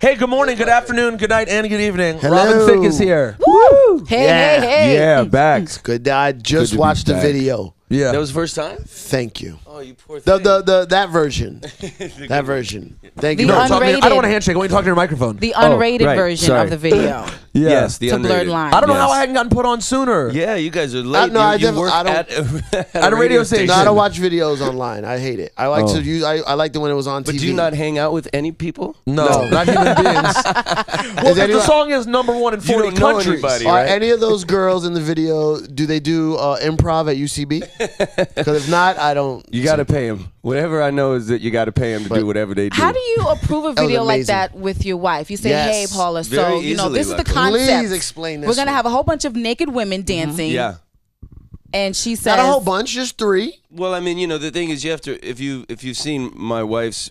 Hey, good morning, good afternoon, good night, and good evening. Hello. Robin Thicke is here. Woo! Hey, Yeah. hey. Yeah, back. Good. I just Good to watched be the back. video. Yeah. That was the first time? Thank you. Oh, you poor thing. That version. That version. Thank you. The No, talk to me. I unrated- don't want a handshake. I want you to talk to your microphone. The unrated right. version Sorry. of the video. Yes, the It's a blurred unrated. line. I don't know Yes. how I hadn't gotten put on sooner. Yeah, you guys are late. no, you work I don't- at a radio station. No, I don't watch videos online. I hate it. I like to use. I liked it when it was on TV. But do you not hang out with any people? No, not human beings. Well, anyone- the song is #1 in 40 don't know countries. anybody, Are right? any of those girls in the video? Do they do improv at UCB? Because if not, I don't. You got to pay them. Whatever I know is that you got to pay them to do whatever they do. How do you approve a was video like amazing. that with your wife? You say, Yes. hey, Paula, Very so, you know, easily, this is the luckily. concept. Please explain this. We're going to one. have a whole bunch of naked women dancing. Yeah. And she says, Not a whole bunch, just 3. Well, I mean, you know, the thing is, you have to. If you've seen my wife's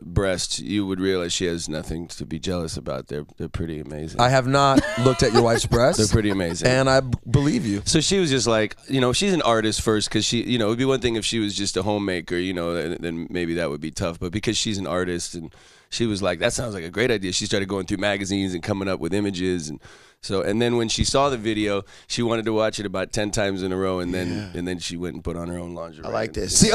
breasts, you would realize she has nothing to be jealous about. They're pretty amazing. I have not looked at your wife's breasts. They're pretty amazing. And I believe you. So she was just like, you know, she's an artist first because she, you know, it would be one thing if she was just a homemaker, you know, then maybe that would be tough. But because she's an artist and she was like, that sounds like a great idea. She started going through magazines and coming up with images and then when she saw the video, she wanted to watch it about 10 times in a row, and then she went and put on her own lingerie. I like this. See,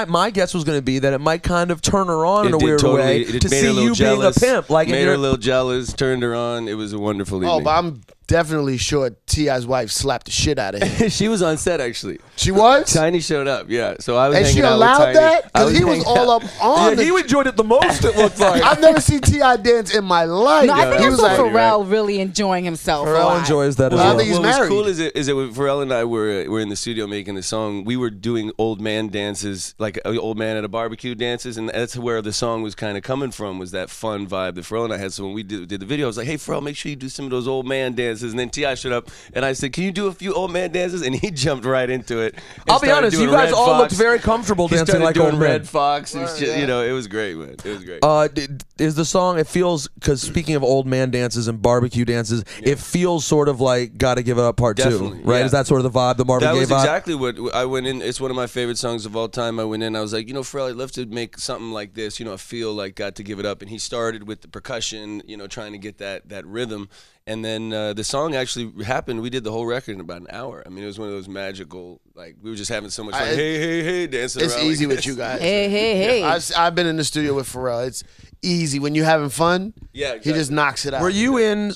my guess was going to be that it might kind of turn her on in a weird way It to made see her a little you jealous, being a pimp. Like, made her a little jealous, turned her on. It was a wonderful evening. Oh, but I'm definitely sure T.I.'s wife slapped the shit out of him. She was on set actually. She was? Tiny showed up, yeah. So I was And hanging she out allowed with Tiny. that? I Because he was hanging all out. up on he enjoyed it the most, it looked like. I've never seen T.I. dance in my life. no, I think he I was saw like, Pharrell really enjoying himself. a Pharrell lot. enjoys that as Well, I well. think he's What was married. cool is that when Pharrell and I were in the studio making the song, we were doing old man dances, like old man at a barbecue dances, and that's where the song was kind of coming from, was that fun vibe that Pharrell and I had. So when we did the video, I was like, hey, Pharrell, make sure you do some of those old man dances. And then T.I. showed up, and I said, can you do a few old man dances? And he jumped right into it. I'll be honest, you guys all looked very comfortable He dancing started like doing old men. Red Fox and shit. You know, it was great, man. It was great. Is the song, it feels, because speaking of old man dances and barbecue dances, it feels sort of like Gotta Give It Up Part 2, Definitely, right? yeah. Is that sort of the vibe, the Marvin That Gaye was vibe? exactly what I went in. It's one of my favorite songs of all time. I went in, I was like, you know, Pharrell, I'd love to make something like this, you know, I feel like Got to Give It Up. And he started with the percussion, you know, trying to get that rhythm. And then the song actually happened. We did the whole record in about an hour. I mean, it was one of those magical, like, we were just having so much fun. Hey, dancing It's around. easy like with you guys. Hey. I've been in the studio with Pharrell. It's easy. When you're having fun, Yeah, exactly. he just knocks it out. Were you in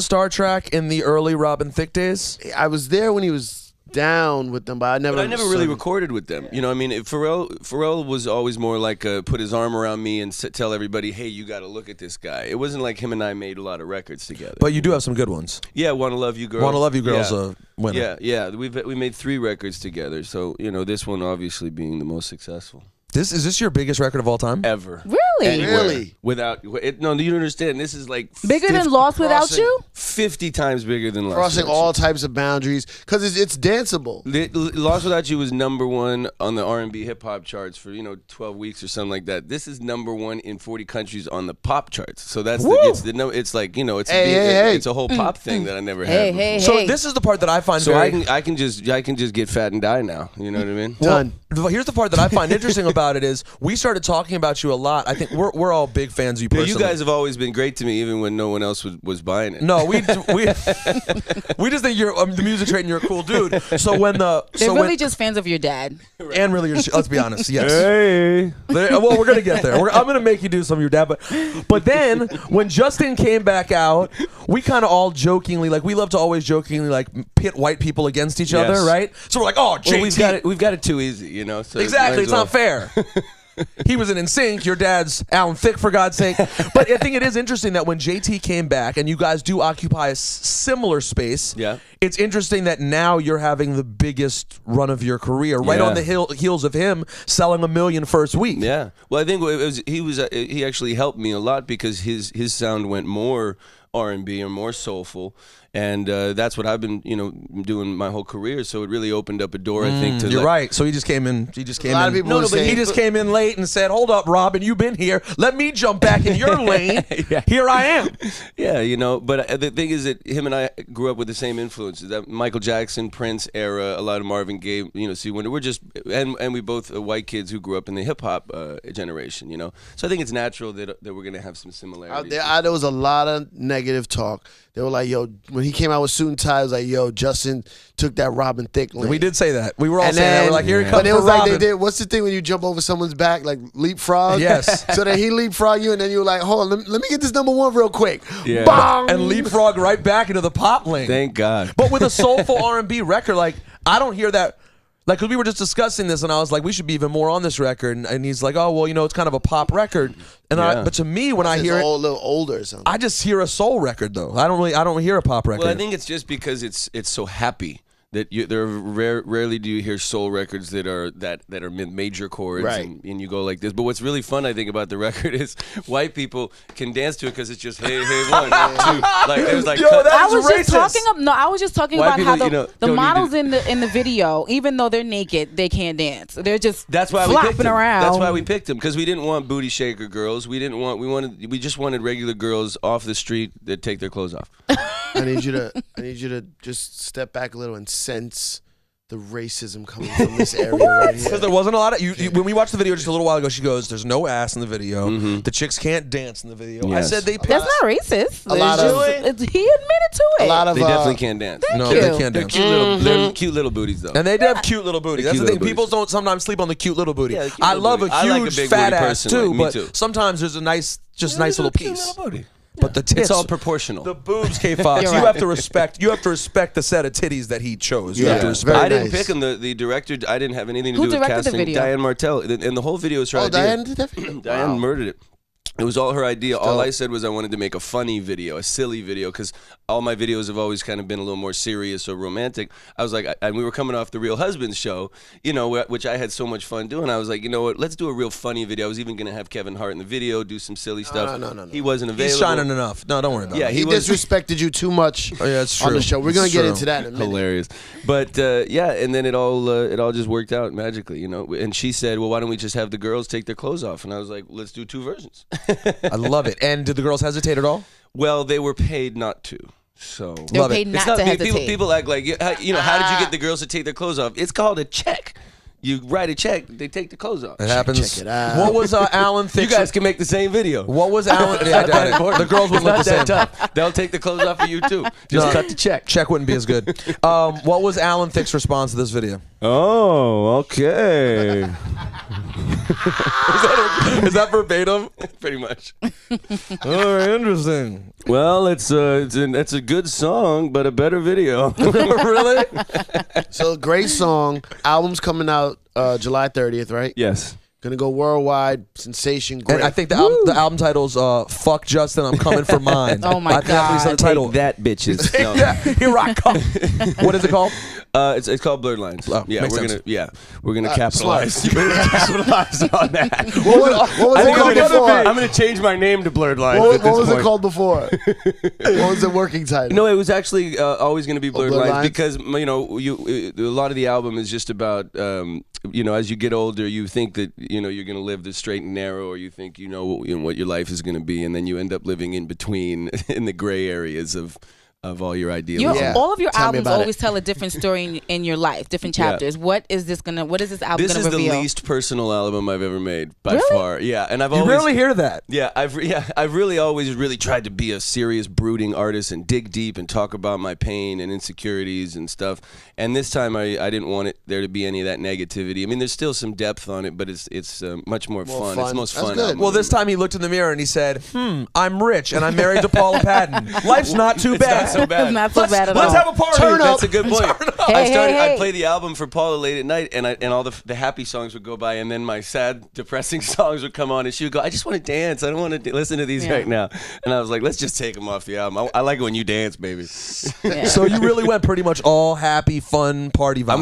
Star Trek in the early Robin Thicke days? I was there when he was down with them, but I never really sung. recorded with them. You know, I mean, Pharrell was always more like put his arm around me and tell everybody, hey, you got to look at this guy. It wasn't like him and I made a lot of records together. But you do have some good ones. Yeah, Wanna Love You Girl. Wanna Love You Girl's Yeah. a winner. Yeah. We made 3 records together. So, you know, this one obviously being the most successful. Is this your biggest record of all time? Ever. Really? Anywhere. Really? Without it, no, you don't understand. This is like Bigger than Lost Without crossing- You? 50 times bigger than Lost crossing Without all types of boundaries because it's danceable. You. Lost Without You was #1 on the R&B hip hop charts for 12 weeks or something like that. This is #1 in 40 countries on the pop charts. So that's it's like it's a whole pop thing that I never had. before. So this is the part that I find So very... I can just get fat and die now. You know what I mean? Done. Here's the part that I find interesting about it is we started talking about you a lot. I think we're all big fans of you Yeah, personally. you guys have always been great to me, even when no one else was buying it. No, we just think you're the music trade and you're a cool dude. So when They're really just fans of your dad. and really, let's be honest, yes. Hey. Well, we're gonna get there. I'm gonna make you do some of your dad, but then when Justin came back out, we kind of all jokingly, like we love to always jokingly like pit white people against each other, right? So we're like, oh, JT. Well, we've got it too easy, you know. So Exactly, it's not fair. He was in NSYNC. Your dad's Alan Thicke, for God's sake. But I think it is interesting that when JT came back, and you guys do occupy a similar space, it's interesting that now you're having the biggest run of your career, right on the heels of him selling 1 million first week. Yeah. Well, I think he actually helped me a lot because his sound went more R&B or more soulful. And that's what I've been, doing my whole career. So it really opened up a door, I think. To You're right. So he just came in. He just came in. He just came in late and said, "Hold up, Robin, you've been here. Let me jump back in your lane. Here I am." Yeah, But the thing is that him and I grew up with the same influence. influences. That Michael Jackson, Prince era, a lot of Marvin Gaye, Stevie Wonder. We're just and we both are white kids who grew up in the hip hop generation, So I think it's natural that we're gonna have some similarities. There was a lot of negative talk. They were like, "Yo," when he came out with Suit and Tie, it was like, "Yo, Justin took that Robin Thicke lane." We did say that. We were all saying that. We're like, "Here he comes." But it was Robin. like they did. What's the thing when you jump over someone's back, like leapfrog? Yes. So then he leapfrog you, and then you were like, "Hold on, let me get this #1 real quick." Yeah. Bong! And leapfrog right back into the pop lane. Thank God. But with a soulful R&B record, like I don't hear that. Like, cause we were just discussing this, and I was like, we should be even more on this record. And he's like, oh well, it's kind of a pop record. And but to me, when I hear it, a little older or something. I just hear a soul record though. I don't hear a pop record. Well, I think it's just because it's so happy. That rarely do you hear soul records that are major chords and you go like this. But what's really fun, I think, about the record is white people can dance to it because it's just hey 1, 2. Like there's like I was just talking White about people, how the models in the video, even though they're naked, they can't dance. They're just flopping around. That's why we picked them, because we didn't want booty shaker girls. We just wanted regular girls off the street that take their clothes off. I need you to just step back a little and sense the racism coming from this area right here. Because there wasn't a lot of when we watched the video just a little while ago, she goes, "There's no ass in the video. The chicks can't dance in the video." Yes. I said they. That's not racist. A lot of he admitted to it. a lot of They definitely can't dance. No, you. they can't They're dance. they're cute little booties though. And they do have cute little booty. That's the cute thing. little People booties. don't sometimes sleep on the cute little booty. Yeah, the cute I little love booty. a I like a huge big fat booty ass person, too, like me but too. sometimes there's a nice little piece. Booty. But the tits, It's all proportional. the boobs, K Fox. You're You right. have to respect. You have to respect the set of titties that he chose. You Yeah. have to respect. Very I didn't nice. pick him. The director, I didn't have anything to Who do with directed the casting. video? Diane Martell, and the whole video was her idea. Diane did that for you? Diane Wow. murdered it. It was all her idea. All dope. I said was I wanted to make a funny video, a silly video, because all my videos have always kind of been a little more serious or romantic. I was like, and we were coming off the Real Husbands show, which I had so much fun doing. I was like, you know what, let's do a real funny video. I was even going to have Kevin Hart in the video, do some silly stuff. No. He wasn't available. He's shining enough. No, don't worry about Yeah, it. He was disrespected you too much Oh, yeah, it's on true. the show. We're going It's to get true. into that in a minute. hilarious. But yeah, and then it all just worked out magically, And she said, well, why don't we just have the girls take their clothes off? And I was like, let's do 2 versions. I love it. And did the girls hesitate at all? Well, they were paid not to. So They're Love it. paid it's not to people, hesitate. people act like, how did you get the girls to take their clothes off? It's called a check. You write a check, they take the clothes off. It happens. Check it out. What was Alan You Thicke's? guys can make the same video. What was Alan? Yeah, I doubt it. The girls would look the Not same. that tough. They'll take the clothes off of you too. Just No. cut the check. Check wouldn't be as good. What was Alan Thicke's response to this video? Oh, okay. Is that verbatim? Pretty much. Oh, interesting. Well, it's a good song, but a better video. Really? So great song. Album's coming out July 30th, right? Yes. Gonna go worldwide. Sensation. Great. And I think the album title's "Fuck Justin, I'm Coming for Mine." Oh my I think that's what he said God. the title. That bitches. No. Yeah, here I come. What is it called? It's called Blurred Lines. Oh, yeah, makes we're sense. gonna capitalize. smart. We're gonna capitalize on that. what was I it think called before? I'm gonna change my name to Blurred Lines. What at this was it point. called before? What was the working title? No, it was actually always going to be Blurred Blurred Lines, Lines? because a lot of the album is just about as you get older, you think that you're going to live the straight and narrow, or you think what your life is going to be, and then you end up living in between in the gray areas of all your idealism. Yeah. All of your Tell me albums about always tell a different story in your life, different chapters. What is this album This gonna is reveal? the least personal album I've ever made by Really? far. Yeah, and I've You always rarely hear that. I've really always really tried to be a serious, brooding artist and dig deep and talk about my pain and insecurities and stuff. And this time I didn't want there to be any of that negativity. I mean, there's still some depth on it, but it's much more fun. It's the most That's fun good. album. Well, this time he looked in the mirror and he said, I'm rich and I'm married to Paula Patton. Life's not too bad. Not so bad. It's not so bad at Let's all. have a party. Turn up. That's a good point. Hey, I'd play the album for Paula late at night, and all the happy songs would go by, and then my sad, depressing songs would come on, and she would go, I just want to dance. I don't want to listen to these right now. And I was like, let's just take them off the album. I like it when you dance, baby. Yeah. So you really went pretty much all happy, fun party vibes.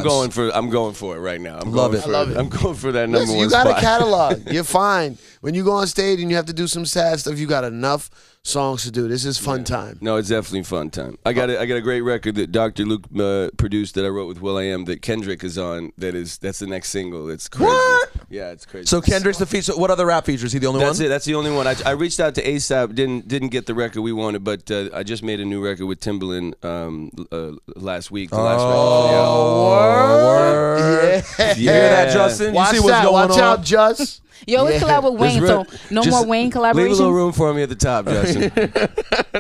I'm going for it right now. I'm Love going it. for I love it. I'm going for that number Listen, one you got spot. a catalog. You're fine. When you go on stage and you have to do some sad stuff, you got enough songs to do. This is fun time. No, it's definitely fun time. I got a great record that Dr. Luke produced that I wrote with Will.i.am that Kendrick is on. That's the next single. It's crazy. What? Yeah, it's crazy. So Kendrick's the feature. What other rap features? Is he the only one? That's it. That's the only one. I reached out to ASAP. Didn't get the record we wanted, but I just made a new record with Timberlake last week. The last record. Yeah. You hear that, Justin? Watch you see what's going on? Watch out, Just. You always collab with Wayne, so no more Wayne collaborations? Leave a little room for me at the top, Justin.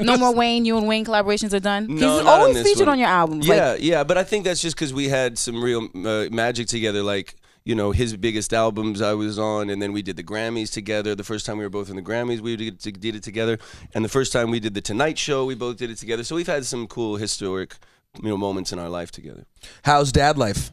No more Wayne, you and Wayne collaborations are done? No, He's always featured on your albums. Yeah, yeah, but I think that's just because we had some real magic together, like, you know, his biggest albums I was on, and then we did the Grammys together. The first time we were both in the Grammys, we did it together. And the first time we did the Tonight Show, we both did it together. So we've had some cool historic, you know, moments in our life together. How's dad life?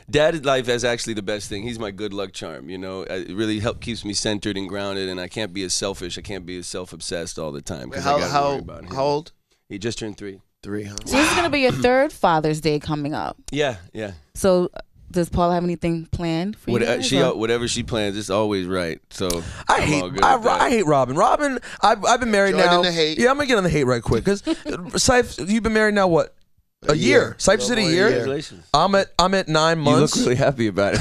Dad life is actually the best thing. He's my good luck charm, you know. It really keeps me centered and grounded, and I can't be as selfish. I can't be as self-obsessed all the time. How old? He just turned 3. 3, huh? So this is going to be your 3rd Father's Day coming up. Yeah, yeah. So does Paula have anything planned for you guys, whatever she plans, it's always right. So I hate Robin. Robin, I've been married now. In the hate. Yeah, I'm going to get on the hate right quick. Because, Syph, you've been married now, what? A year. Syph said a year. Congratulations. I'm at 9 months. You look really happy about it.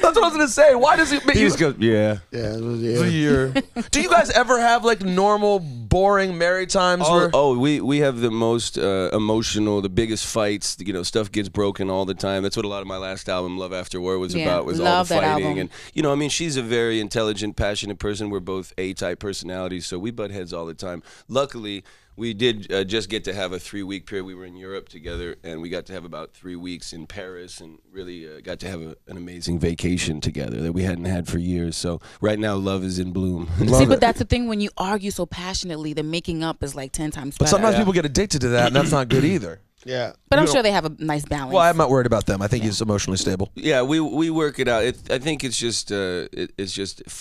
That's what I was gonna say. Why does he? He just goes, yeah. Yeah, it was a year. Do you guys ever have like normal, boring married times? We have the most emotional, the biggest fights. You know, stuff gets broken all the time. That's what a lot of my last album, Love After War, was about. Was all the fighting, and you know, I mean, she's a very intelligent, passionate person. We're both A-type personalities, so we butt heads all the time. Luckily, we did just get to have a 3-week period. We were in Europe together, and we got to have about 3 weeks in Paris, and really got to have an amazing vacation together that we hadn't had for years. So right now, love is in bloom. But that's the thing. When you argue so passionately, the making up is like 10 times better. But sometimes people get addicted to that, and that's not good either. Yeah, but I'm sure they have a nice balance. Well, I'm not worried about them. I think he's emotionally stable. Yeah, we work it out. I think it's just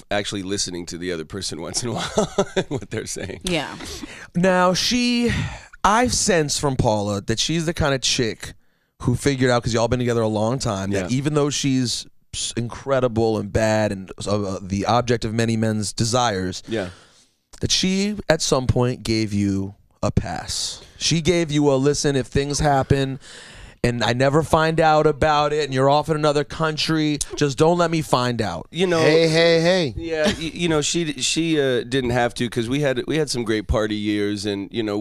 actually listening to the other person once in a while what they're saying. Yeah. Now I sense from Paula that she's the kind of chick who figured out, because y'all been together a long time, that even though she's incredible and bad and the object of many men's desires, that she at some point gave you a pass. She gave you a listen, if things happen and I never find out about it and you're off in another country, just don't let me find out. You know, hey. Yeah, you know, she didn't have to, because we had some great party years, and you know,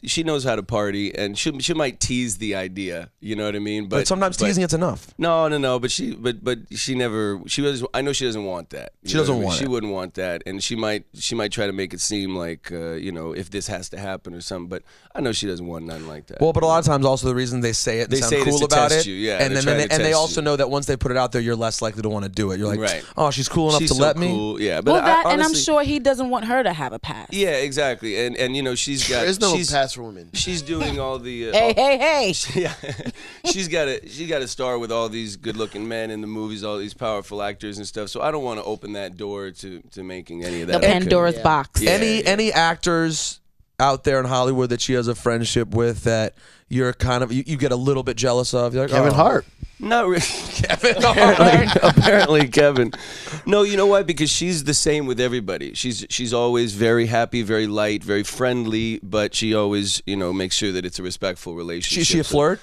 she knows how to party, and she might tease the idea, you know what I mean? But sometimes teasing it's enough. No, but she never, I know she doesn't want that. She doesn't want it. She wouldn't want that, and she might try to make it seem like you know, if this has to happen or something, but I know she doesn't want nothing like that. Well, but a lot of times also the reason they say it and sound cool about it, and they also know that once they put it out there, you're less likely to want to do it. You're like, oh, she's cool enough to let me. Yeah, but honestly, and I'm sure he doesn't want her to have a pass. Yeah, exactly, and you know, there's no pass for women. She's doing all the hey. Yeah, she's got a star with all these good-looking men in the movies, all these powerful actors and stuff. So I don't want to open that door to making any of that. The Pandora's box. Yeah, any actors out there in Hollywood that she has a friendship with that you're kind of you get a little bit jealous of? You're like, Kevin Hart. Not really. Kevin Hart. Apparently Kevin. No, you know why? Because she's the same with everybody. She's always very happy, very light, very friendly, but she always, you know, makes sure that it's a respectful relationship. Is she a flirt?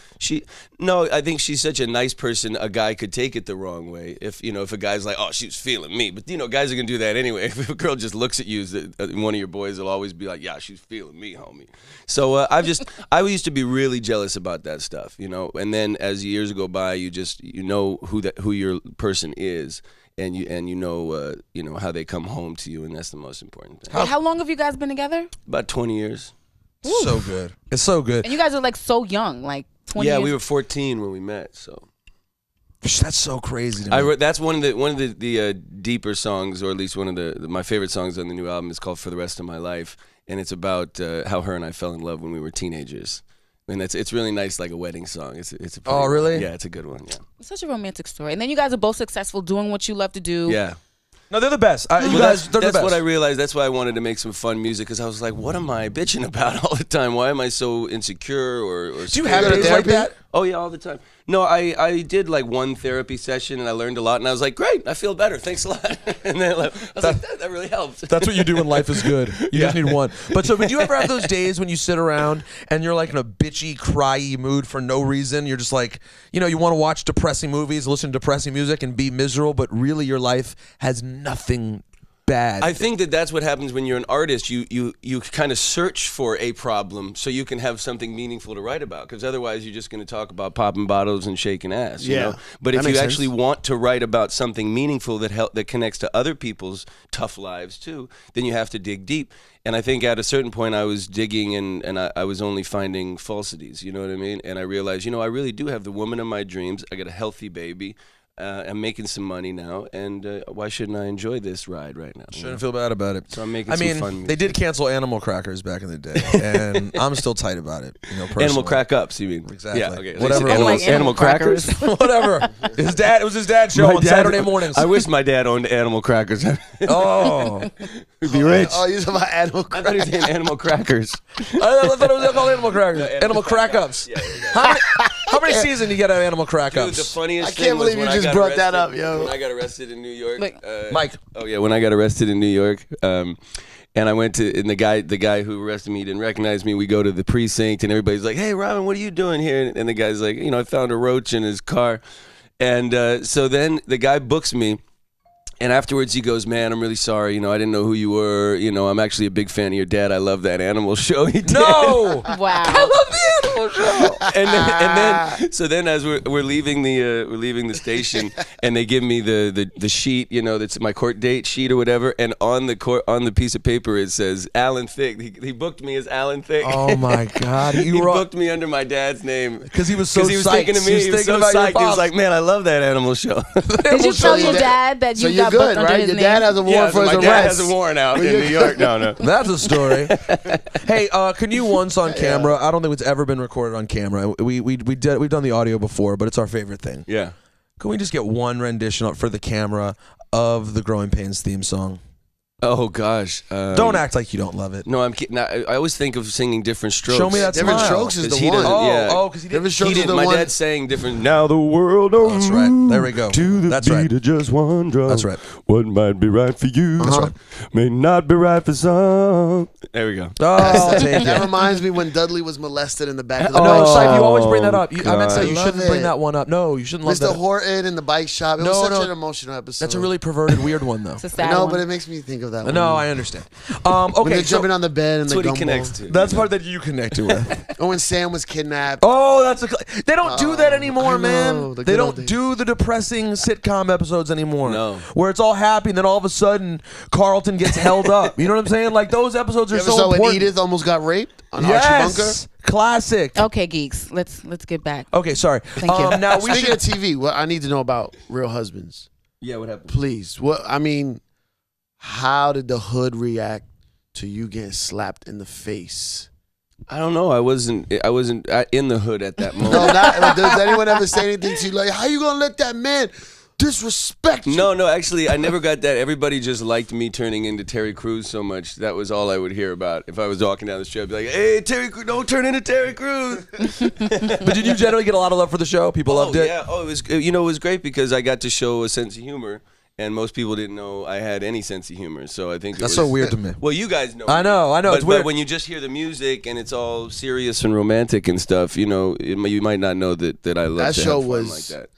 No, I think she's such a nice person. A guy could take it the wrong way if a guy's like, oh, she was feeling me, but you know, guys are gonna do that anyway. If a girl just looks at you, one of your boys will always be like, yeah, she's feeling me, homie. So I used to be really jealous about that stuff, you know. And then as years go by, you know who your person is, and you know how they come home to you, and that's the most important thing. How long have you guys been together? About 20 years. Ooh. So good. It's so good. And you guys are like so young, like 20 years. Yeah, we were 14 when we met, so. That's so crazy to me. That's one of the deeper songs, or at least one of my favorite songs on the new album. Is called For the Rest of My Life, and it's about how her and I fell in love when we were teenagers. And it's really nice, like a wedding song. Oh, really? Yeah, it's a good one. Yeah, it's such a romantic story. And then you guys are both successful doing what you love to do. Yeah. No, they're the best. They're the best. That's what I realized. That's why I wanted to make some fun music, because I was like, what am I bitching about all the time? Why am I so insecure or do you have days like that? Oh yeah, all the time. No, I did like one therapy session and I learned a lot and I was like, great, I feel better. Thanks a lot. And then I was like, that really helps. That's what you do when life is good. You just need one. But so, would you ever have those days when you sit around and you're like in a bitchy, cryy mood for no reason? You're just like, you know, you want to watch depressing movies, listen to depressing music, and be miserable, but really your life has nothing bad. I think that's what happens when you're an artist. You kind of search for a problem so you can have something meaningful to write about. Because otherwise, you're just going to talk about popping bottles and shaking ass. You know? But if you actually want to write about something meaningful that connects to other people's tough lives too, then you have to dig deep. And I think at a certain point, I was digging and I was only finding falsities. You know what I mean? And I realized, you know, I really do have the woman of my dreams. I got a healthy baby. I'm making some money now, and why shouldn't I enjoy this ride right now? Shouldn't feel bad about it. So I'm making some fun music. They did cancel Animal Crackers back in the day, and I'm still tight about it. You know, personally. Animal Crack Ups, you mean? Exactly. Yeah, okay. Whatever. Animal Crackers? Whatever. It was his dad's show on Saturday mornings. I wish my dad owned Animal Crackers. Oh. We'd be rich. Oh, you're talking about Animal Crackers. I thought he was saying Animal Crackers. I thought it was called Animal Crackers. Animal Crack Ups. Yeah, how many seasons do you get out of Animal Crack Ups? Dude, the funniest I can't believe you just brought that up, yo. When I got arrested in New York. Mike. Oh, yeah, when I got arrested in New York. And I went to, and the guy who arrested me didn't recognize me. We go to the precinct, and everybody's like, hey, Robin, what are you doing here? And the guy's like, you know, I found a roach in his car. And so then the guy books me. And afterwards he goes, man, I'm really sorry. You know, I didn't know who you were. You know, I'm actually a big fan of your dad. I love that animal show he did. No! Wow. I love the animal show. and then so then as we're leaving the station, and they give me the sheet, you know, that's my court date sheet or whatever, and on the piece of paper it says Alan Thicke. He booked me as Alan Thicke. Oh my God. He booked me under my dad's name because he was so psyched. Thinking of me. He was so psyched. He was like, man, I love that animal show. Did you tell your dad that you got booked under his Your name? dad has a warrant for his arrest. My dad has a warrant out in New York. No. That's a story. Hey, can you once on camera? I don't think it's ever been recorded on camera. We've done the audio before, but it's our favorite thing. Yeah. Can we just get one rendition up for the camera of the Growing Pains theme song? Oh gosh! Don't act like you don't love it. No, I'm kidding. I always think of singing Different Strokes. Show me that Different smile. Strokes is the one. Oh, because he didn't. Different Strokes is the My one. dad sang different. Now the world over. That's right. There we go. To the That's right. beat of just one drum. That's right. What might be right for you may not be right for some. There we go. Oh, take That it. reminds me when Dudley was molested in the back of the No, bike Sype, shop. you always bring that up. I meant to say you Love shouldn't bring it. that one up. No, you shouldn't love Mr. that. Horton in the bike shop. It was such an emotional episode. That's a really perverted, weird one, though. It's a sad No, one. but it makes me think of that one. No, I understand. When Okay, they're jumping on the bed and That's the what he gumball. connects to. that's the part that you connect to with. Oh, when Sam was kidnapped. Oh, they don't do that anymore, I know, man. the They good old don't days. do the depressing sitcom episodes anymore. No. Where it's all happy and then all of a sudden Carlton gets held up. You know what I'm saying? Like those episodes are You ever so saw when important. Edith almost got raped on Archie Yes, classic. Okay, geeks. Let's get back. Okay, sorry. Thank you. Now Bunker? we Speaking should. of TV, what I need to know about Real Husbands. Yeah, what happened? Please. How did the hood react to you getting slapped in the face? I don't know. I wasn't in the hood at that moment. No, does anyone ever say anything to you like, how you gonna let that man disrespect you? No, actually, I never got that. Everybody just liked me turning into Terry Crews so much. That was all I would hear about. If I was walking down the street, I'd be like, hey, Terry Crews, don't turn into Terry Crews. But did you generally get a lot of love for the show? People loved it. Yeah. Oh, it was great because I got to show a sense of humor. And most people didn't know I had any sense of humor, so I think That's so weird to me. Well, you guys know. I know. It's weird. But when you just hear the music and it's all serious and romantic and stuff, you know, you might not know that I love That to show have fun was like that.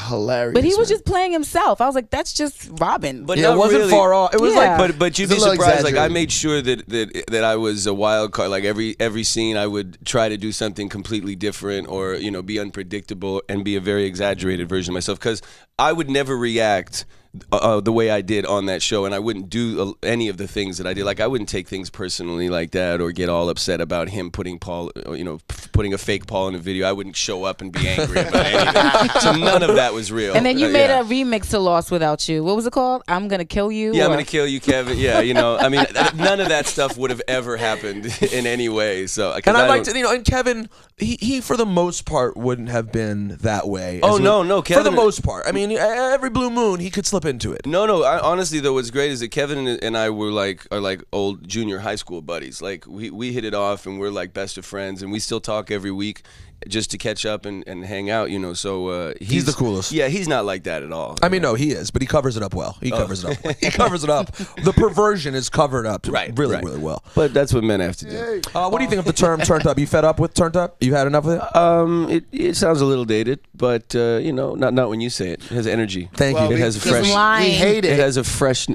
Hilarious. But he was man. just playing himself. I was like, that's just Robin. But Yeah, not it wasn't really. far off. It was Yeah. But you'd be It's a little surprised. Like I exaggerated. made sure that I was a wild card. Like every scene, I would try to do something completely different, or be unpredictable and be a very exaggerated version of myself. Because I would never react the way I did on that show, and I wouldn't do any of the things that I did. Like I wouldn't take things personally like that, or get all upset about him putting a fake Paul in a video. I wouldn't show up and be angry about anything. So none of that was real. And then you made yeah. a remix to Lost Without You. What was it called? I'm Gonna Kill You? Yeah, I'm or- gonna kill you, Kevin. Yeah, I mean, none of that stuff would have ever happened in any way. So, And I liked, and Kevin, he for the most part wouldn't have been that way. Oh, no, for the Kevin- most part. I mean, every blue moon he could slip slip into it. No. Honestly, though, what's great is that Kevin and I are like old junior high school buddies. Like we hit it off, and we're like best of friends, and we still talk every week just to catch up and hang out, you know. So he's the coolest. Yeah, he's not like that at all. I mean, no, he is, but he covers it up well. He covers it up. He covers it up. The perversion is covered up really well. But that's what men have to do. What do you think of the term "turned up"? You fed up with "turned up"? You had enough of it? It sounds a little dated, but you know, not when you say it. It has energy. Thank you. It has a fresh. We hate it. It has a fresh.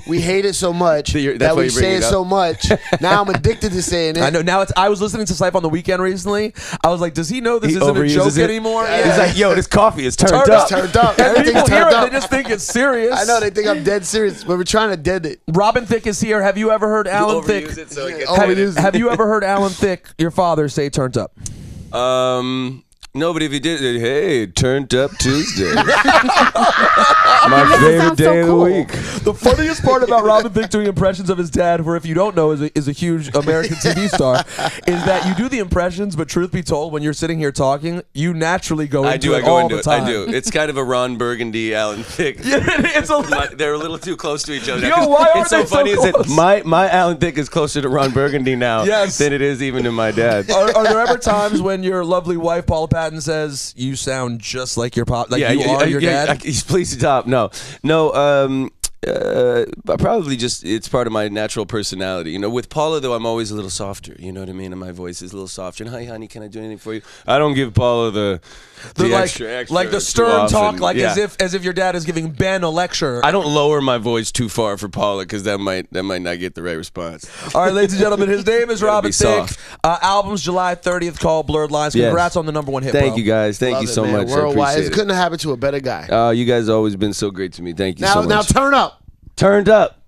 We hate it so much that we say it so much. Now I'm addicted to saying it. I know. Now I was listening to Syph on the weekend recently. I was like, does he know this isn't a joke anymore? Yeah. He's like, yo, this coffee is turned up. It's turned up. Everything's turned up. They just think it's serious. I know, they think I'm dead serious, but we're trying to dead it. Robin Thicke is here. Have you ever heard Alan Thicke? Have you ever heard Alan Thicke, your father, say "turned up"? No, but if he did, hey, turned up Tuesday. My favorite day of the week. The funniest part about Robin Thicke doing impressions of his dad, who, if you don't know, is a huge American TV star, is that you do the impressions, but truth be told, when you're sitting here talking, you naturally go into it all the time. I do. It's kind of a Ron Burgundy, Alan Thicke. They're a little too close to each other. Yo, why are it's so they funny so close? Is that my Alan Thicke is closer to Ron Burgundy now than it is even to my dad. Are there ever times when your lovely wife, Paula Patton, says, you sound just like your pop, like you are your dad? Please stop. No. Probably just it's part of my natural personality. You know, with Paula though, I'm always a little softer. You know what I mean? And my voice is a little softer. And hi, honey, can I do anything for you? I don't give Paula the extra like the stern talk, like as if your dad is giving Ben a lecture. I don't lower my voice too far for Paula because that might not get the right response. All right, ladies and gentlemen, his name is Robin Thicke. Album's July 30th called Blurred Lines. Congrats on the #1 hit. Thank you guys. Thank you so much. Worldwide, it couldn't have happened to a better guy. You guys have always been so great to me. Thank you so much. Now turn up. Turned up.